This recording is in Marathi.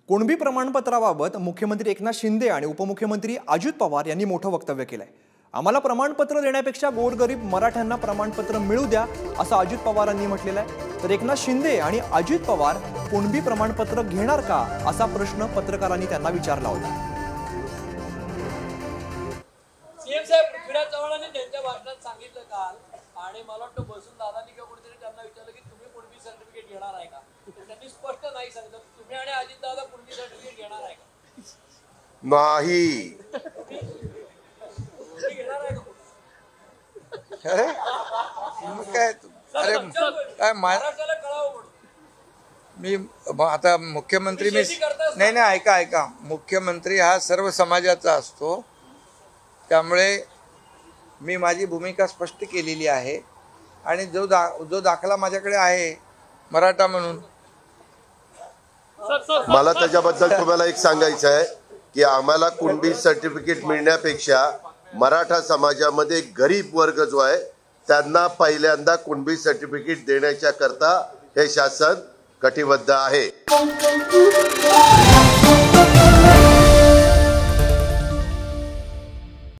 कुणबी प्रमाणपत्राबाबत मुख्यमंत्री एकनाथ शिंदे आणि उपमुख्यमंत्री अजित पवार यांनी मोठं वक्तव्य केलंय। आम्हाला प्रमाणपत्र देण्यापेक्षा गोरगरीब मराठ्यांना प्रमाणपत्र मिळू द्या असं अजित पवारांनी म्हटलेलं आहे। तर एकनाथ शिंदे आणि अजित पवार कुणबी प्रमाणपत्र घेणार का असा प्रश्न पत्रकारांनी त्यांना विचारला होता। सीएम साहेब पृथ्वीराज चव्हाणांनी त्यांच्या भाषणात सांगितलं काल आणि मला वाटतं बसून दादांनी किंवा कोणीतरी त्यांना विचारलं की तुम्ही कुणबी सर्टिफिकेट घेणार आहे का, तर त्यांनी स्पष्ट नाही सांगितलं। तुम्ही आणि अजित दादा कुणबी सर्टिफिकेट घेणार आहे का? नाही। घेणार आहे का? अरे काय अरे काय महाराष्ट्राला कळावं म्हणून मी आता मुख्यमंत्री मी नाही ऐका मुख्यमंत्री हा सर्व समाजाचा असतो, त्यामुळे मी माझी भूमिका स्पष्ट केलेली आहे आणि जो दाखला माझ्याकडे आहे मराठा म्हणून मला त्याच्याबद्दल तुम्हाला एक सांगायचं आहे की आम्हाला कुणबी सर्टिफिकेट मिळण्यापेक्षा मराठा समाजामध्ये गरीब वर्ग जो आहे त्यांना पहिल्यांदा कुणबी सर्टिफिकेट देण्याच्या करता हे शासन कटिबद्ध आहे।